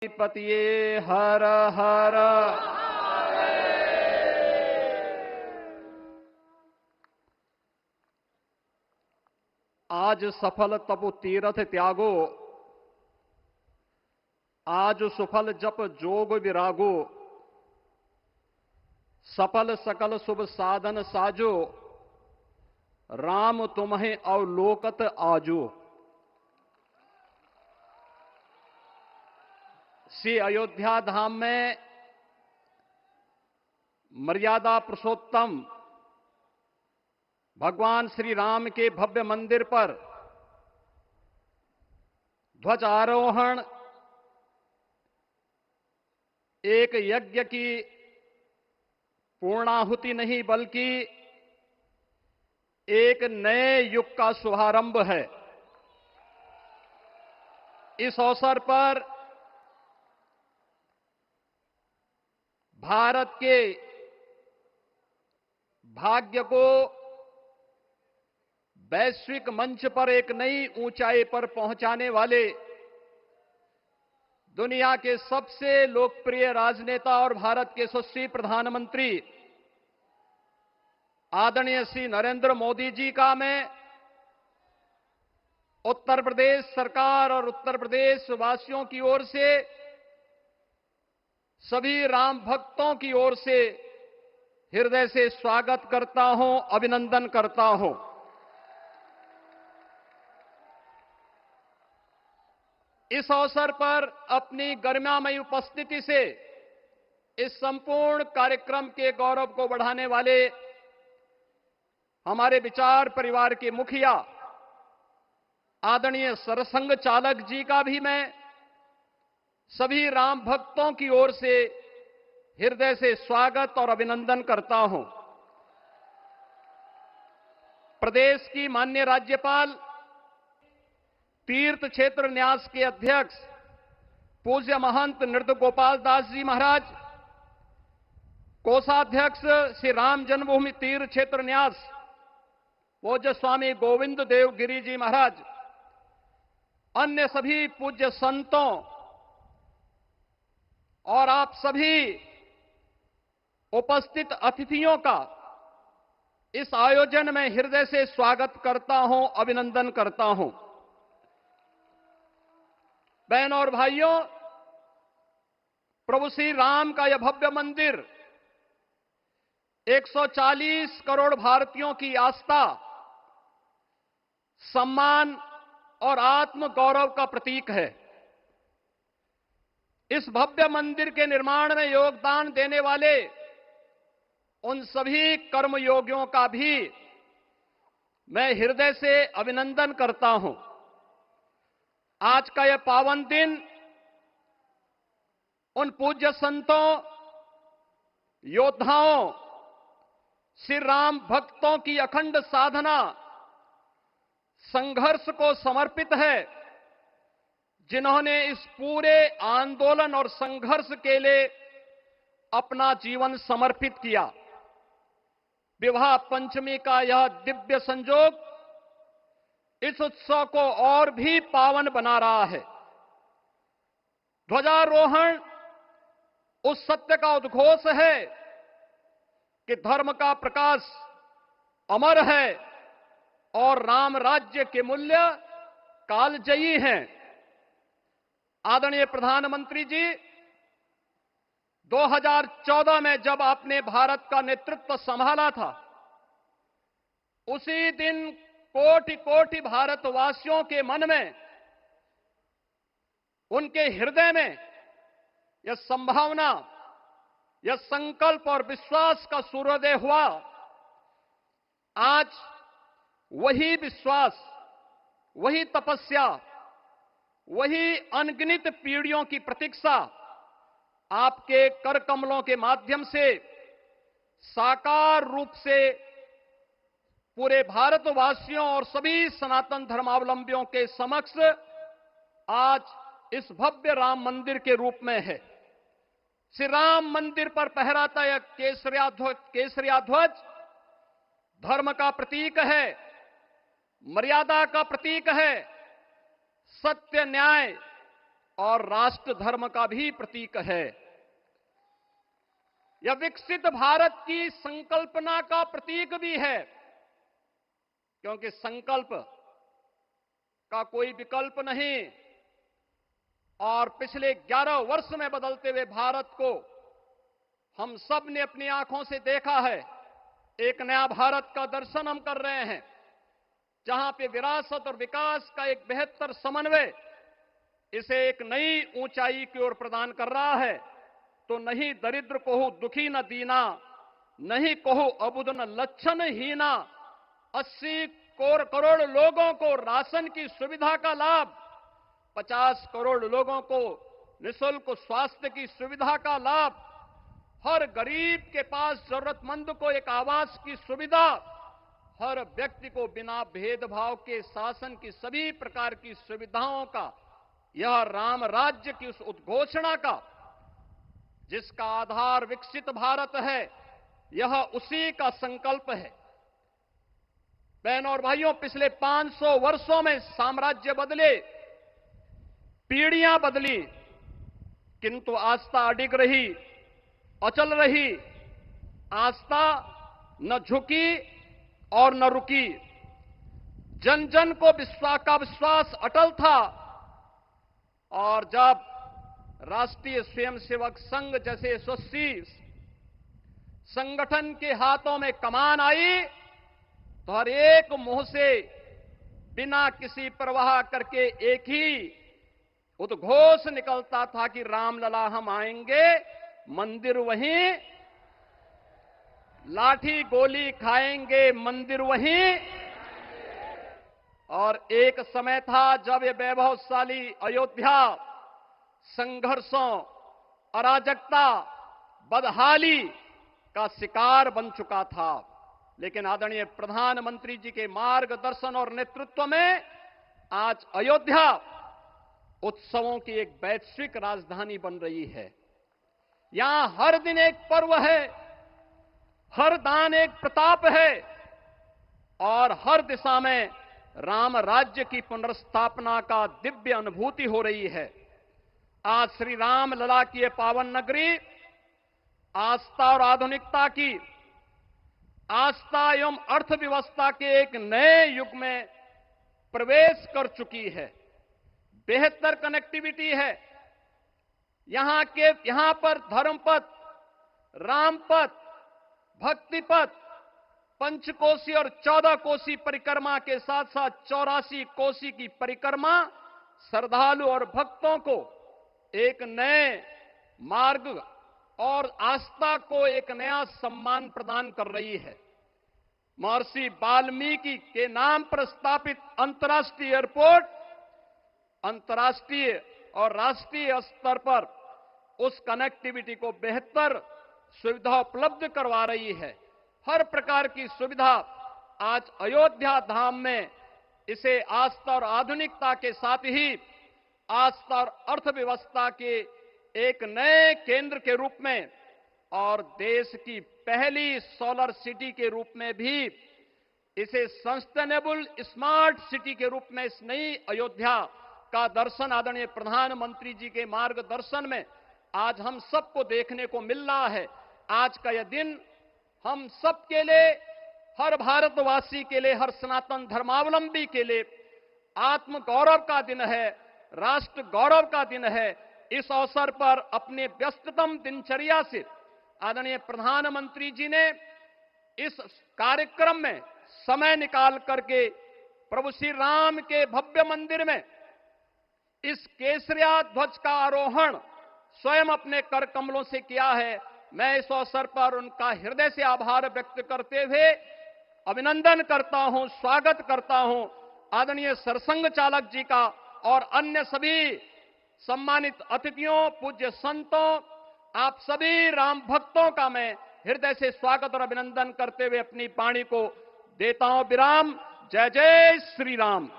पतिये हर हर। आज सफल तपु तीरथ त्यागो, आज सुफल जप जोग विरागो, सफल सकल शुभ साधन साजो, राम तुम्हें अवलोकत आजो। श्री अयोध्या धाम में मर्यादा पुरुषोत्तम भगवान श्री राम के भव्य मंदिर पर ध्वजारोहण एक यज्ञ की पूर्णाहुति नहीं बल्कि एक नए युग का शुभारंभ है। इस अवसर पर भारत के भाग्य को वैश्विक मंच पर एक नई ऊंचाई पर पहुंचाने वाले दुनिया के सबसे लोकप्रिय राजनेता और भारत के यशस्वी प्रधानमंत्री आदरणीय श्री नरेंद्र मोदी जी का मैं उत्तर प्रदेश सरकार और उत्तर प्रदेश वासियों की ओर से, सभी राम भक्तों की ओर से हृदय से स्वागत करता हूं, अभिनंदन करता हूं। इस अवसर पर अपनी गरिमामयी उपस्थिति से इस संपूर्ण कार्यक्रम के गौरव को बढ़ाने वाले हमारे विचार परिवार के मुखिया आदरणीय सरसंघ चालक जी का भी मैं सभी राम भक्तों की ओर से हृदय से स्वागत और अभिनंदन करता हूं। प्रदेश की माननीय राज्यपाल, तीर्थ क्षेत्र न्यास के अध्यक्ष पूज्य महंत नृत्य गोपाल दास जी महाराज, कोषाध्यक्ष श्री राम जन्मभूमि तीर्थ क्षेत्र न्यास पूज्य स्वामी गोविंद देव गिरी जी महाराज, अन्य सभी पूज्य संतों और आप सभी उपस्थित अतिथियों का इस आयोजन में हृदय से स्वागत करता हूं, अभिनंदन करता हूं। बहनों और भाइयों, प्रभु श्री राम का यह भव्य मंदिर 140 करोड़ भारतीयों की आस्था, सम्मान और आत्म गौरव का प्रतीक है। इस भव्य मंदिर के निर्माण में योगदान देने वाले उन सभी कर्मयोगियों का भी मैं हृदय से अभिनंदन करता हूं। आज का यह पावन दिन उन पूज्य संतों, योद्धाओं, श्री राम भक्तों की अखंड साधना, संघर्ष को समर्पित है, जिन्होंने इस पूरे आंदोलन और संघर्ष के लिए अपना जीवन समर्पित किया। विवाह पंचमी का यह दिव्य संयोग इस उत्सव को और भी पावन बना रहा है। ध्वजारोहण उस सत्य का उद्घोष है कि धर्म का प्रकाश अमर है और राम राज्य के मूल्य कालजयी हैं। आदरणीय प्रधानमंत्री जी, 2014 में जब आपने भारत का नेतृत्व संभाला था, उसी दिन कोटि कोटि भारतवासियों के मन में, उनके हृदय में यह संभावना, यह संकल्प और विश्वास का सूर्योदय हुआ। आज वही विश्वास, वही तपस्या, वही अनगिनत पीढ़ियों की प्रतीक्षा आपके कर कमलों के माध्यम से साकार रूप से पूरे भारतवासियों और सभी सनातन धर्मावलंबियों के समक्ष आज इस भव्य राम मंदिर के रूप में है। श्री राम मंदिर पर फहराता यह केसरिया ध्वज धर्म का प्रतीक है, मर्यादा का प्रतीक है, सत्य, न्याय और राष्ट्र धर्म का भी प्रतीक है। यह विकसित भारत की संकल्पना का प्रतीक भी है, क्योंकि संकल्प का कोई विकल्प नहीं। और पिछले 11 वर्ष में बदलते हुए भारत को हम सब ने अपनी आंखों से देखा है। एक नया भारत का दर्शन हम कर रहे हैं, जहां पे विरासत और विकास का एक बेहतर समन्वय इसे एक नई ऊंचाई की ओर प्रदान कर रहा है। तो नहीं दरिद्र कोहु दुखी न दीना, नहीं कोहु अबुद न लक्षण हीना। 80 करोड़ लोगों को राशन की सुविधा का लाभ, 50 करोड़ लोगों को निःशुल्क स्वास्थ्य की सुविधा का लाभ, हर गरीब के पास जरूरतमंद को एक आवास की सुविधा, हर व्यक्ति को बिना भेदभाव के शासन की सभी प्रकार की सुविधाओं का, यह राम राज्य की उस उद्घोषणा का जिसका आधार विकसित भारत है, यह उसी का संकल्प है। बहनों और भाइयों, पिछले 500 वर्षों में साम्राज्य बदले, पीढ़ियां बदली, किंतु आस्था अडिग रही, अचल रही। आस्था न झुकी और न रुकी। जन जन को विश्वास अटल था। और जब राष्ट्रीय स्वयंसेवक संघ जैसे यशस्वी संगठन के हाथों में कमान आई, तो हर एक मुंह से बिना किसी परवाह करके एक ही उद्घोष निकलता था कि रामलला हम आएंगे, मंदिर वहीं, लाठी गोली खाएंगे, मंदिर वहीं। और एक समय था जब ये वैभवशाली अयोध्या संघर्षों, अराजकता, बदहाली का शिकार बन चुका था। लेकिन आदरणीय प्रधानमंत्री जी के मार्गदर्शन और नेतृत्व में आज अयोध्या उत्सवों की एक वैश्विक राजधानी बन रही है। यहां हर दिन एक पर्व है, हर दान एक प्रताप है, और हर दिशा में राम राज्य की पुनर्स्थापना का दिव्य अनुभूति हो रही है। आज श्री राम लला की यह पावन नगरी आस्था और आधुनिकता की, आस्था एवं अर्थव्यवस्था के एक नए युग में प्रवेश कर चुकी है। बेहतर कनेक्टिविटी है। यहां पर धर्मपथ, रामपथ, भक्तिपथ, पंचकोसी और 14 कोसी परिक्रमा के साथ साथ 84 कोसी की परिक्रमा श्रद्धालु और भक्तों को एक नए मार्ग और आस्था को एक नया सम्मान प्रदान कर रही है। महर्षि वाल्मीकि के नाम पर स्थापित अंतर्राष्ट्रीय एयरपोर्ट अंतर्राष्ट्रीय और राष्ट्रीय स्तर पर उस कनेक्टिविटी को बेहतर सुविधा उपलब्ध करवा रही है। हर प्रकार की सुविधा आज अयोध्या धाम में इसे आस्था और आधुनिकता के साथ ही आस्था और अर्थव्यवस्था के एक नए केंद्र के रूप में और देश की पहली सोलर सिटी के रूप में भी, इसे सस्टेनेबल स्मार्ट सिटी के रूप में इस नई अयोध्या का दर्शन आदरणीय प्रधानमंत्री जी के मार्गदर्शन में आज हम सबको देखने को मिल रहा है। आज का यह दिन हम सबके लिए, हर भारतवासी के लिए, हर सनातन धर्मावलंबी के लिए आत्म गौरव का दिन है, राष्ट्र गौरव का दिन है। इस अवसर पर अपने व्यस्ततम दिनचर्या से आदरणीय प्रधानमंत्री जी ने इस कार्यक्रम में समय निकाल करके प्रभु श्री राम के भव्य मंदिर में इस केसरिया ध्वज का आरोहण स्वयं अपने कर कमलों से किया है। मैं इस अवसर पर उनका हृदय से आभार व्यक्त करते हुए अभिनंदन करता हूं, स्वागत करता हूं आदरणीय सरसंघ चालक जी का और अन्य सभी सम्मानित अतिथियों, पूज्य संतों, आप सभी राम भक्तों का मैं हृदय से स्वागत और अभिनंदन करते हुए अपनी वाणी को देता हूं विराम। जय जय श्री राम।